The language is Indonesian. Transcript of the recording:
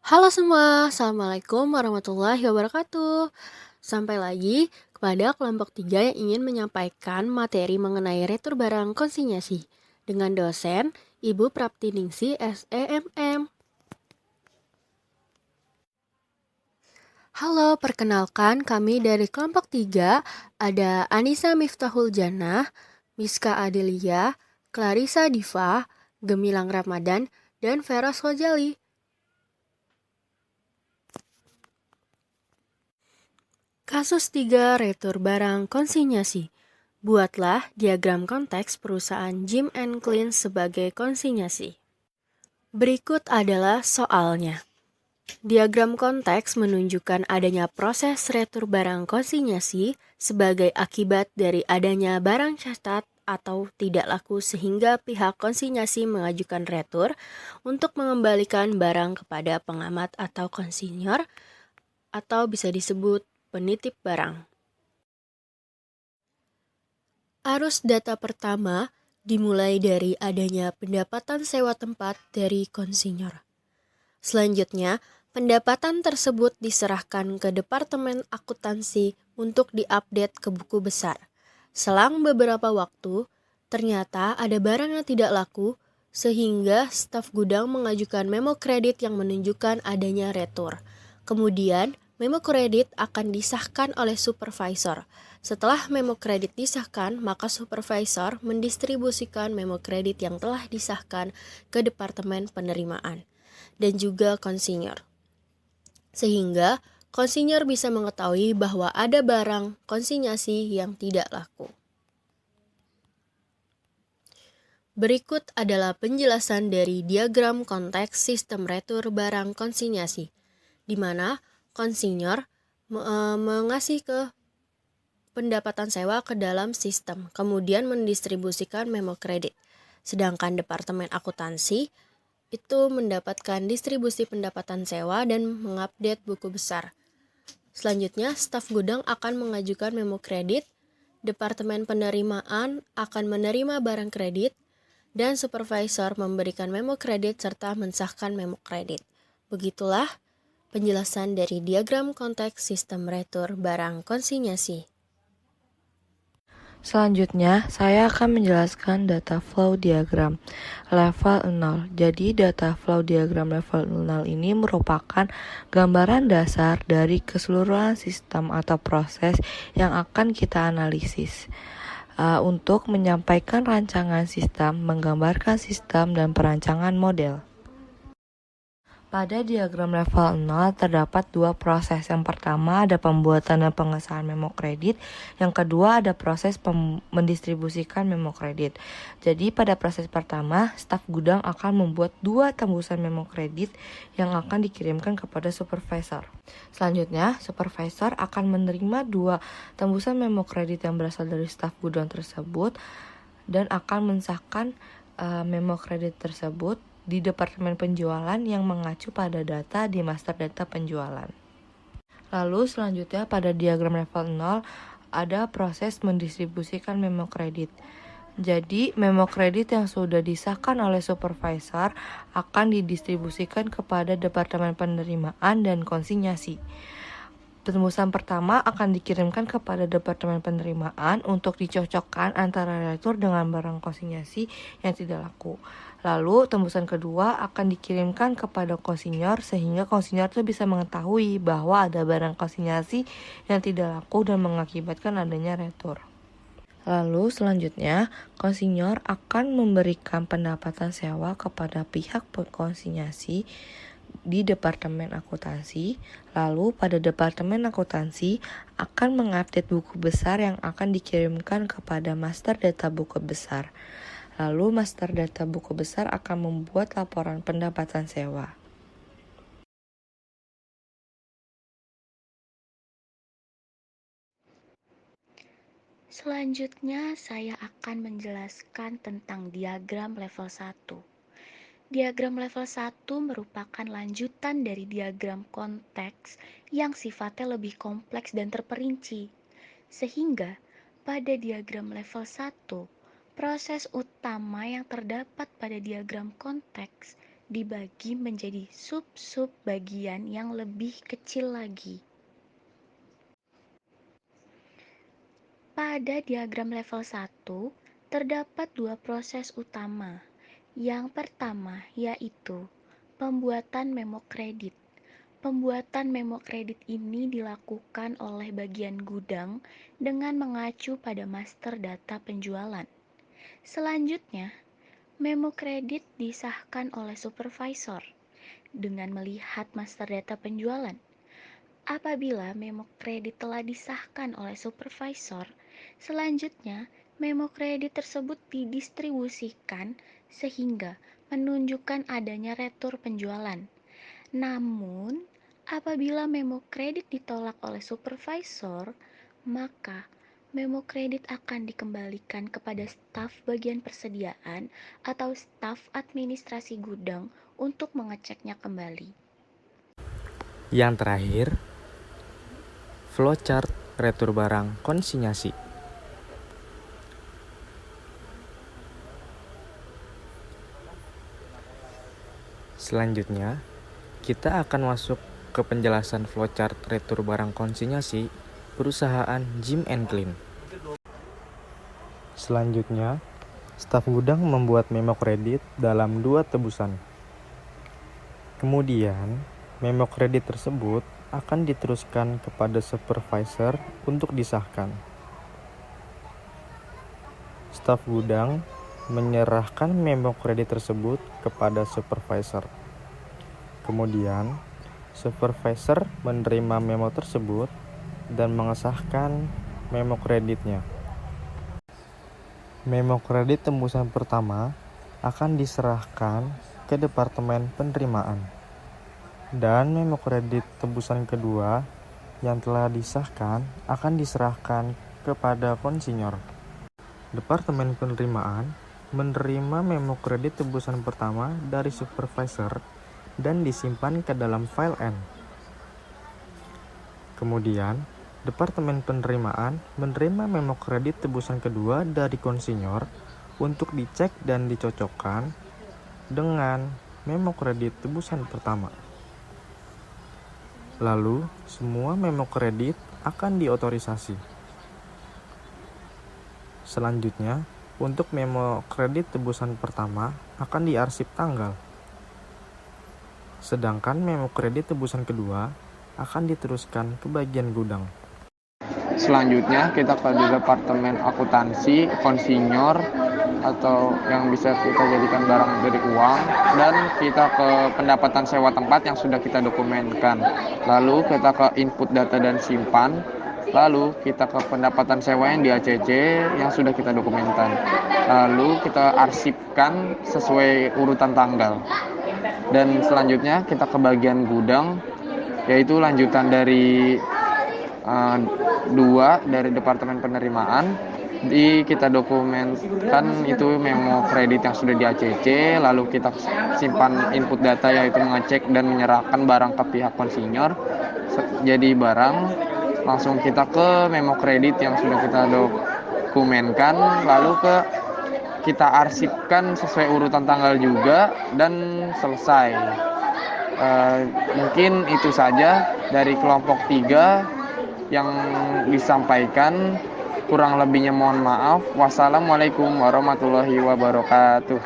Halo semua, Assalamualaikum warahmatullahi wabarakatuh. Sampai lagi kepada kelompok 3 yang ingin menyampaikan materi mengenai retur barang konsinyasi dengan dosen Ibu Praptiningsih SEMM. Halo, perkenalkan kami dari kelompok 3 ada Anissa Miftahul Jannah, Miska Adelia, Clarissa Diva, Gemilang Ramadan, dan Vera Sojali. Kasus 3 retur barang konsinyasi. Buatlah diagram konteks perusahaan Jim and Clean sebagai konsinyasi. Berikut adalah soalnya. Diagram konteks menunjukkan adanya proses retur barang konsinyasi sebagai akibat dari adanya barang catat atau tidak laku sehingga pihak konsinyasi mengajukan retur untuk mengembalikan barang kepada pengamat atau konsinyor atau bisa disebut penitip barang. Arus data pertama dimulai dari adanya pendapatan sewa tempat dari konsinyor. Selanjutnya, pendapatan tersebut diserahkan ke Departemen Akuntansi untuk diupdate ke buku besar. Selang beberapa waktu, ternyata ada barang yang tidak laku, sehingga staf gudang mengajukan memo kredit yang menunjukkan adanya retur. Kemudian, memo kredit akan disahkan oleh supervisor. Setelah memo kredit disahkan, maka supervisor mendistribusikan memo kredit yang telah disahkan ke Departemen Penerimaan dan juga konsinyor. Sehingga konsinyor bisa mengetahui bahwa ada barang konsinyasi yang tidak laku. Berikut adalah penjelasan dari diagram konteks sistem retur barang konsinyasi, di mana konsinyor mengasih ke pendapatan sewa ke dalam sistem, kemudian mendistribusikan memo kredit. Sedangkan Departemen Akuntansi itu mendapatkan distribusi pendapatan sewa dan mengupdate buku besar. Selanjutnya, staf gudang akan mengajukan memo kredit, Departemen Penerimaan akan menerima barang kredit, dan supervisor memberikan memo kredit serta mensahkan memo kredit. Begitulah penjelasan dari diagram konteks sistem retur barang konsinyasi. Selanjutnya, saya akan menjelaskan data flow diagram level 0. Jadi, data flow diagram level 0 ini merupakan gambaran dasar dari keseluruhan sistem atau proses yang akan kita analisis. Untuk menyampaikan rancangan sistem, menggambarkan sistem, dan perancangan model. Pada diagram level 0 terdapat dua proses. Yang pertama ada pembuatan dan pengesahan memo kredit. Yang kedua ada proses mendistribusikan memo kredit. Jadi pada proses pertama, staf gudang akan membuat dua tembusan memo kredit yang akan dikirimkan kepada supervisor. Selanjutnya, supervisor akan menerima dua tembusan memo kredit yang berasal dari staf gudang tersebut dan akan mensahkan memo kredit tersebut di Departemen Penjualan yang mengacu pada data di master data penjualan. Lalu selanjutnya pada diagram level 0 ada proses mendistribusikan memo kredit. Jadi memo kredit yang sudah disahkan oleh supervisor akan didistribusikan kepada Departemen Penerimaan dan Konsinyasi. Tembusan pertama akan dikirimkan kepada Departemen Penerimaan untuk dicocokkan antara retur dengan barang konsinyasi yang tidak laku. Lalu tembusan kedua akan dikirimkan kepada konsinyor sehingga konsinyor itu bisa mengetahui bahwa ada barang konsinyasi yang tidak laku dan mengakibatkan adanya retur. Lalu selanjutnya, konsinyor akan memberikan pendapatan sewa kepada pihak konsinyasi di Departemen Akuntansi. Lalu pada Departemen Akuntansi akan mengupdate buku besar yang akan dikirimkan kepada master data buku besar. Lalu master data buku besar akan membuat laporan pendapatan sewa. Selanjutnya, saya akan menjelaskan tentang diagram level 1. Diagram level 1 merupakan lanjutan dari diagram konteks yang sifatnya lebih kompleks dan terperinci. Sehingga, pada diagram level 1, proses utama yang terdapat pada diagram konteks dibagi menjadi sub-sub bagian yang lebih kecil lagi. Pada diagram level 1, terdapat dua proses utama. Yang pertama yaitu pembuatan memo kredit. Pembuatan memo kredit ini dilakukan oleh bagian gudang dengan mengacu pada master data penjualan. Selanjutnya, memo kredit disahkan oleh supervisor dengan melihat master data penjualan. Apabila memo kredit telah disahkan oleh supervisor, selanjutnya memo kredit tersebut didistribusikan sehingga menunjukkan adanya retur penjualan. Namun, apabila memo kredit ditolak oleh supervisor, maka memo kredit akan dikembalikan kepada staf bagian persediaan atau staf administrasi gudang untuk mengeceknya kembali. Yang terakhir, flowchart retur barang konsinyasi. Selanjutnya, kita akan masuk ke penjelasan flowchart retur barang konsinyasi perusahaan Jim and Clean. Selanjutnya, staf gudang membuat memo kredit dalam 2 tebusan. Kemudian, memo kredit tersebut akan diteruskan kepada supervisor untuk disahkan. Staf gudang menyerahkan memo kredit tersebut kepada supervisor. Kemudian, supervisor menerima memo tersebut dan mengesahkan memo kreditnya. Memo kredit tembusan pertama akan diserahkan ke Departemen Penerimaan. Dan memo kredit tembusan kedua yang telah disahkan akan diserahkan kepada konsinyor. Departemen Penerimaan menerima memo kredit tembusan pertama dari supervisor dan disimpan ke dalam file N. Kemudian, Departemen Penerimaan menerima memo kredit tebusan kedua dari konsinyor untuk dicek dan dicocokkan dengan memo kredit tebusan pertama. Lalu, semua memo kredit akan diotorisasi. Selanjutnya, untuk memo kredit tebusan pertama akan diarsip tanggal. Sedangkan memo kredit tebusan kedua akan diteruskan ke bagian gudang. Selanjutnya kita ke Departemen Akuntansi, konsinyor, atau yang bisa kita jadikan barang dari uang, dan kita ke pendapatan sewa tempat yang sudah kita dokumenkan. Lalu kita ke input data dan simpan. Lalu kita ke pendapatan sewa yang di ACC yang sudah kita dokumenkan. Lalu kita arsipkan sesuai urutan tanggal. Dan selanjutnya kita ke bagian gudang, yaitu lanjutan dari 2 dari Departemen Penerimaan. Kita dokumenkan itu memo kredit yang sudah di ACC, lalu kita simpan input data yaitu mengecek dan menyerahkan barang ke pihak konsinyor jadi barang. Langsung kita ke memo kredit yang sudah kita dokumenkan, lalu kita arsipkan sesuai urutan tanggal juga, dan selesai. Mungkin itu saja dari kelompok 3 yang disampaikan. Kurang lebihnya mohon maaf. Wassalamualaikum warahmatullahi wabarakatuh.